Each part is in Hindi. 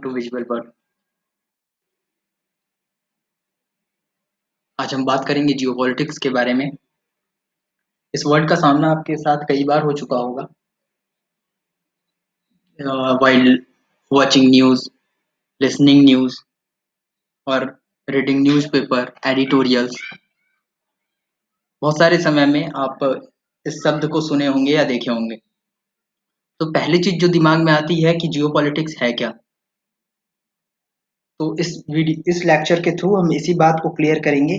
To visual word. आज हम बात करेंगे जियोपॉलिटिक्स के बारे में। इस वर्ड का सामना आपके साथ कई बार हो चुका होगा while watching news, listening news और रीडिंग न्यूज़पेपर, एडिटोरियल्स। बहुत सारे समय में आप इस शब्द को सुने होंगे या देखे होंगे। तो पहली चीज जो दिमाग में आती है कि जियोपॉलिटिक्स है क्या। तो इस लेक्चर के थ्रू हम इसी बात को क्लियर करेंगे,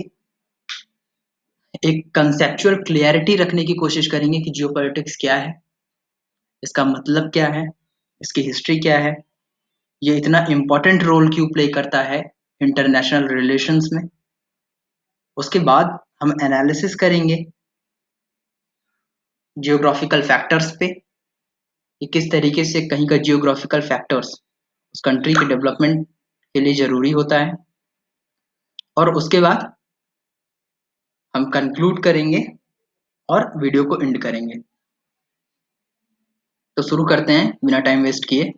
एक कंसेप्चुअल क्लियरिटी रखने की कोशिश करेंगे कि जियोपॉलिटिक्स क्या है, इसका मतलब क्या है, इसकी हिस्ट्री क्या है, ये इतना इम्पोर्टेंट रोल क्यों प्ले करता है इंटरनेशनल रिलेशंस में। उसके बाद हम एनालिसिस करेंगे जियोग्राफिकल फैक्टर्स पे कि किस तरीके से कहीं का जियोग्राफिकल फैक्टर्स उस कंट्री के डेवलपमेंट के लिए ज़रूरी होता है। और उसके बाद हम कंक्लूड करेंगे और वीडियो को एंड करेंगे। तो शुरू करते हैं बिना टाइम वेस्ट किए।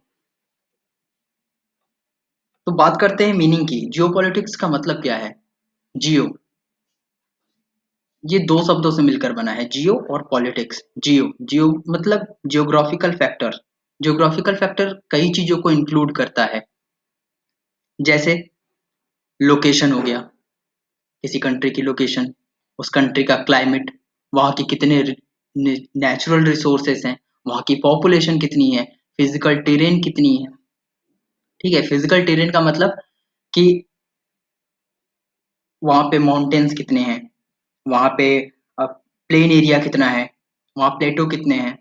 तो बात करते हैं मीनिंग की। जियोपॉलिटिक्स का मतलब क्या है। जियो, ये दो शब्दों से मिलकर बना है, जियो और पॉलिटिक्स। जियो, जियो मतलब जियोग्राफिकल फैक्टर। जियोग्राफिकल फैक्टर कई चीजों को इंक्लूड करता है, जैसे लोकेशन हो गया, किसी कंट्री की लोकेशन, उस कंट्री का क्लाइमेट, वहाँ की कितने नेचुरल रिसोर्सेस हैं, वहाँ की पॉपुलेशन कितनी है, फिजिकल टेरेन कितनी है। ठीक है, फिजिकल टेरेन का मतलब कि वहाँ पे माउंटेन्स कितने हैं, वहाँ पे प्लेन एरिया कितना है, वहाँ प्लेटो कितने हैं।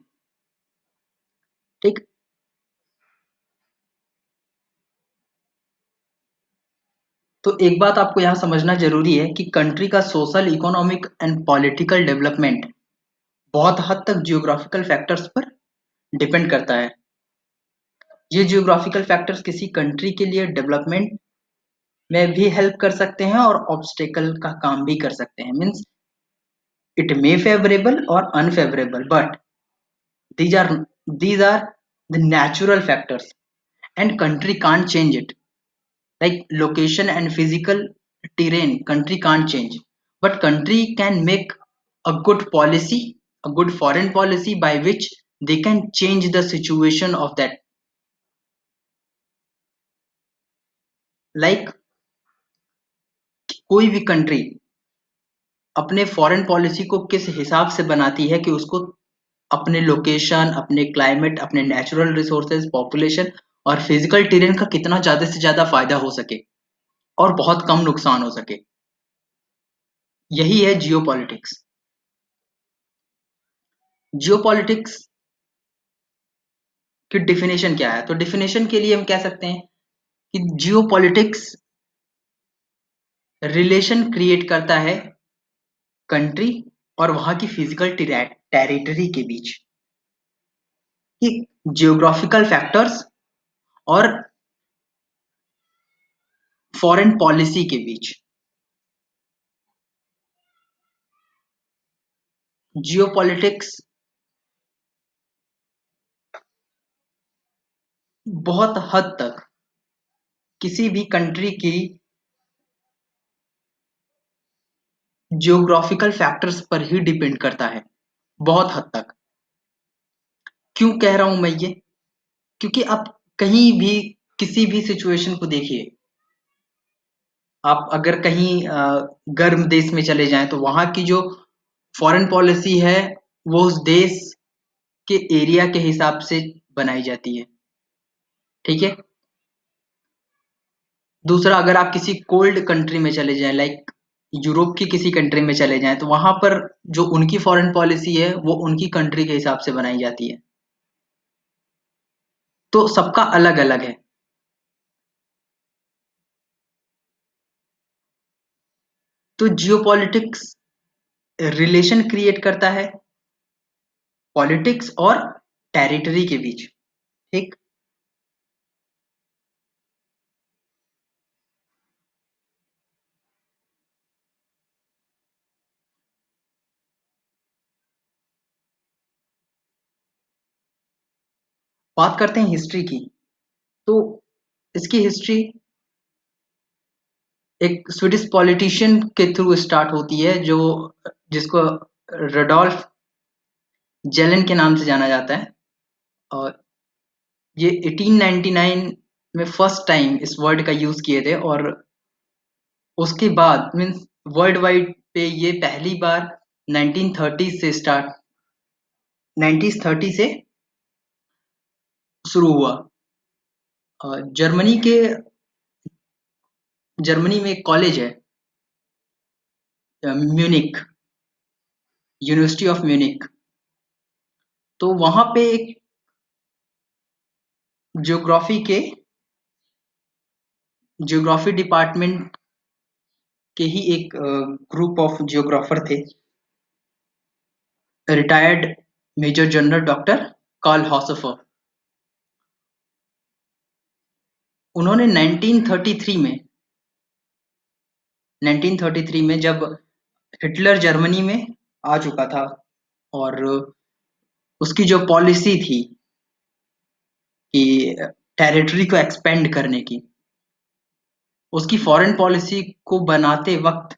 ठीक। तो एक बात आपको यहाँ समझना जरूरी है कि कंट्री का social, economic and political development बहुत हद तक जियोग्राफिकल फैक्टर्स पर डिपेंड करता है। ये जियोग्राफिकल फैक्टर्स किसी कंट्री के लिए डेवलपमेंट में भी हेल्प कर सकते हैं और ऑब्स्टेकल का काम भी कर सकते हैं। मीन्स इट मे फेवरेबल और unfavourable, but these are these are the natural factors and country can't change it. Like location and physical terrain country can't change, but country can make a good policy, a good foreign policy by which they can change the situation of that. Like कोई भी कंट्री अपने फॉरेन पॉलिसी को किस हिसाब से बनाती है कि उसको अपने लोकेशन, अपने क्लाइमेट, अपने नेचुरल रिसोर्सेज, पॉपुलेशन और फिजिकल टेरेन का कितना ज्यादा से ज्यादा फायदा हो सके और बहुत कम नुकसान हो सके। यही है जियोपॉलिटिक्स। जियोपॉलिटिक्स की डिफिनेशन क्या है। तो डिफिनेशन के लिए हम कह सकते हैं कि जियोपॉलिटिक्स रिलेशन क्रिएट करता है कंट्री और वहां की फिजिकल टेरिटरी के बीच, कि जियोग्राफिकल फैक्टर्स और फॉरेन पॉलिसी के बीच। जियोपॉलिटिक्स बहुत हद तक किसी भी कंट्री की जियोग्राफिकल फैक्टर्स पर ही डिपेंड करता है, बहुत हद तक। क्यों कह रहा हूं मैं ये, क्योंकि आप कहीं भी किसी भी सिचुएशन को देखिए। आप अगर कहीं गर्म देश में चले जाएं तो वहां की जो फॉरेन पॉलिसी है वो उस देश के एरिया के हिसाब से बनाई जाती है। ठीक है। दूसरा, अगर आप किसी कोल्ड कंट्री में चले जाएं, लाइक यूरोप की किसी कंट्री में चले जाएं, तो वहां पर जो उनकी फॉरेन पॉलिसी है वो उनकी कंट्री के हिसाब से बनाई जाती है। तो सबका अलग अलग है। तो जियोपॉलिटिक्स रिलेशन क्रिएट करता है पॉलिटिक्स और टेरिटरी के बीच। ठीक। बात करते हैं हिस्ट्री की। तो इसकी हिस्ट्री एक स्वीडिश पॉलिटिशियन के थ्रू स्टार्ट होती है, जो जिसको रडोल्फ जेलन के नाम से जाना जाता है। और ये 1899 में फर्स्ट टाइम इस वर्ड का यूज किए थे, और उसके बाद मीन्स वर्ल्ड वाइड पे ये पहली बार 1930 से शुरू हुआ। जर्मनी के जर्मनी में एक कॉलेज है, म्यूनिक, यूनिवर्सिटी ऑफ म्यूनिक। तो वहां पे एक ज्योग्राफी के ज्योग्राफी डिपार्टमेंट के ही एक ग्रुप ऑफ जियोग्राफर थे, retired major general doctor Karl Haushofer. उन्होंने 1933 में जब हिटलर जर्मनी में आ चुका था, और उसकी जो पॉलिसी थी कि टेरिटरी को एक्सपेंड करने की, उसकी फॉरेन पॉलिसी को बनाते वक्त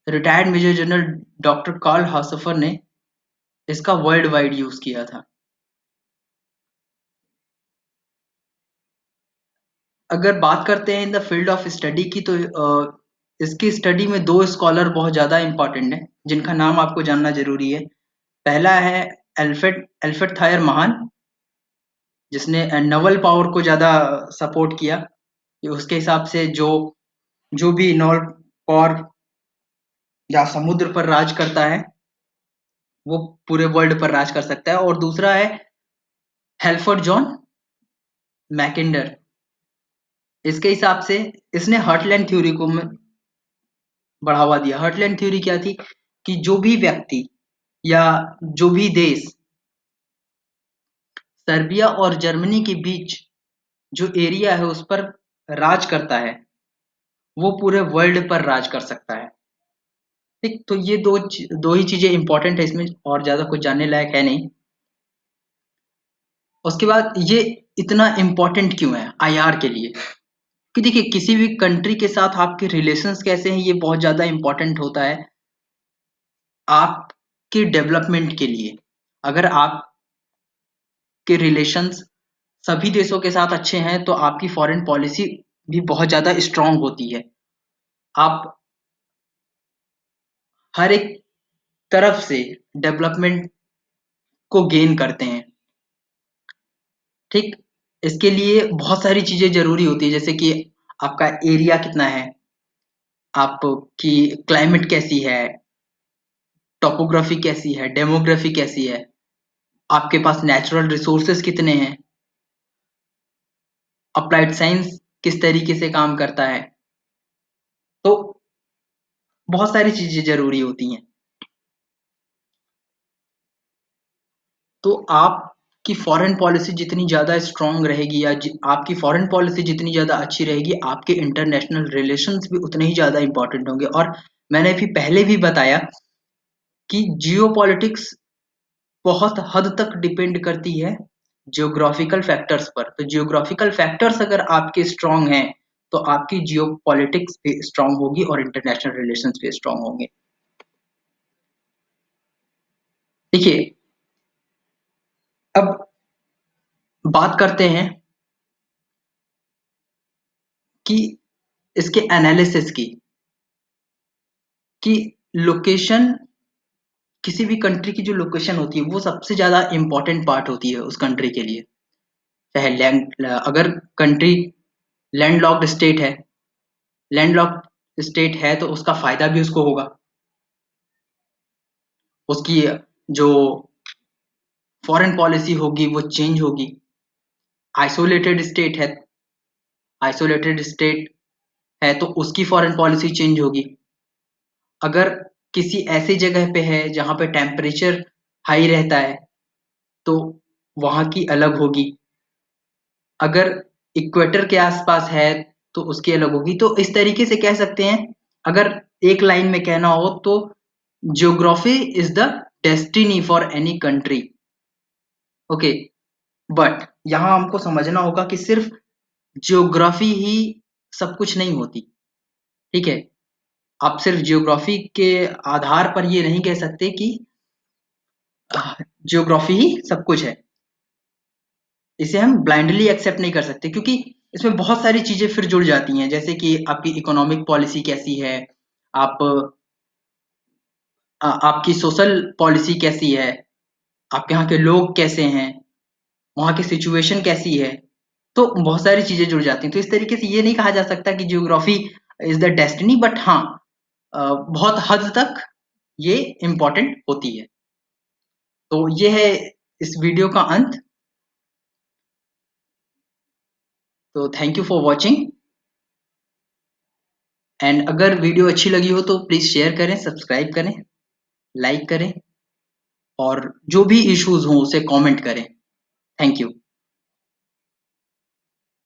retired major general doctor Karl Haushofer ने इसका वर्ल्ड वाइड यूज किया था। अगर बात करते हैं in the field of study की, तो इसकी स्टडी में दो स्कॉलर बहुत ज्यादा इंपॉर्टेंट हैं, जिनका नाम आपको जानना जरूरी है। पहला है एल्फ्रेड एल्फ्रेड थायर महान, जिसने नवल पावर को ज्यादा सपोर्ट किया, कि उसके हिसाब से जो जो भी नॉल पावर या समुद्र पर राज करता है, वो पूरे वर्ल्ड पर राज कर सकता है। और दूसरा है हेल्फर्ड जॉन मैकेंडर। इसके हिसाब से इसने हार्टलैंड थ्योरी को बढ़ावा दिया। हार्टलैंड थ्योरी क्या थी, कि जो भी व्यक्ति या जो भी देश सर्बिया और जर्मनी के बीच जो एरिया है उस पर राज करता है, वो पूरे वर्ल्ड पर राज कर सकता है। ठीक, तो ये दो ही चीजें इंपॉर्टेंट है इसमें, और ज्यादा कुछ जानने लायक है नहीं। उसके बाद ये इतना इम्पोर्टेंट क्यों है आईआर के लिए, कि देखिए किसी भी कंट्री के साथ आपके रिलेशंस कैसे हैं, ये बहुत ज्यादा इम्पोर्टेंट होता है आपके डेवलपमेंट के लिए। अगर आपके रिलेशंस सभी देशों के साथ अच्छे हैं, तो आपकी फॉरेन पॉलिसी भी बहुत ज्यादा स्ट्रांग होती है। आप हर एक तरफ से डेवलपमेंट को गेन करते हैं। ठीक, इसके लिए बहुत सारी चीजें जरूरी होती है, जैसे कि आपका एरिया कितना है, आपकी क्लाइमेट कैसी है, टोपोग्राफी कैसी है, डेमोग्राफी कैसी है, आपके पास नेचुरल रिसोर्सेज कितने हैं, अप्लाइड साइंस किस तरीके से काम करता है। तो बहुत सारी चीजें जरूरी होती हैं। तो आपकी फॉरेन पॉलिसी जितनी ज़्यादा स्ट्रांग रहेगी, या आपकी फॉरेन पॉलिसी जितनी ज़्यादा अच्छी रहेगी, आपके इंटरनेशनल रिलेशंस भी उतने ही ज़्यादा इंपॉर्टेंट होंगे। और मैंने भी पहले भी बताया कि जियोपॉलिटिक्स बहुत हद तक डिपेंड करती है जियोग्राफिकल फैक्टर्स पर। तो जियोग्राफिकल फैक्टर्स अगर आपके स्ट्रांग हैं, तो आपकी जियोपॉलिटिक्स भी स्ट्रांग होगी और इंटरनेशनल रिलेशंस भी स्ट्रांग होंगे। देखिए, अब बात करते हैं कि इसके एनालिसिस की, कि लोकेशन, किसी भी कंट्री की जो लोकेशन होती है वो सबसे ज्यादा इंपॉर्टेंट पार्ट होती है उस कंट्री के लिए। चाहे लैंड, अगर कंट्री लैंडलॉक्ड स्टेट है, तो उसका फायदा भी उसको होगा। उसकी जो फॉरेन पॉलिसी होगी वो चेंज होगी। आइसोलेटेड स्टेट है आइसोलेटेड स्टेट है तो उसकी फॉरेन पॉलिसी चेंज होगी। अगर किसी ऐसी जगह पे है जहां पे टेम्परेचर हाई रहता है, तो वहां की अलग होगी। अगर इक्वेटर के आसपास है, तो उसकी अलग होगी। तो इस तरीके से कह सकते हैं, अगर एक लाइन में कहना हो तो geography is the destiny for any country. Okay, but यहाँ हमको समझना होगा कि सिर्फ ज्योग्राफी ही सब कुछ नहीं होती, ठीक है? आप सिर्फ ज्योग्राफी के आधार पर ये नहीं कह सकते कि ज्योग्राफी ही सब कुछ है। इसे हम ब्लाइंडली एक्सेप्ट नहीं कर सकते क्योंकि इसमें बहुत सारी चीजें फिर जुड़ जाती हैं, जैसे कि आपकी इकोनॉमिक पॉलिसी कैसी है, आप आपकी सोशल पॉलिसी कैसी है, आपके यहाँ के लोग कैसे हैं, वहाँ की सिचुएशन कैसी है, तो बहुत सारी चीजें जुड़ जाती हैं। तो इस तरीके से ये नहीं कहा जा सकता कि geography is the destiny, but हाँ बहुत हद तक ये इम्पोर्टेंट होती है। तो ये है इस वीडियो का अंत। तो thank you for watching, and अगर वीडियो अच्छी लगी हो तो प्लीज शेयर करें, सब्सक्राइब करें, लाइक करें, और जो भी इश्यूज हों उसे कमेंट करें। Thank you.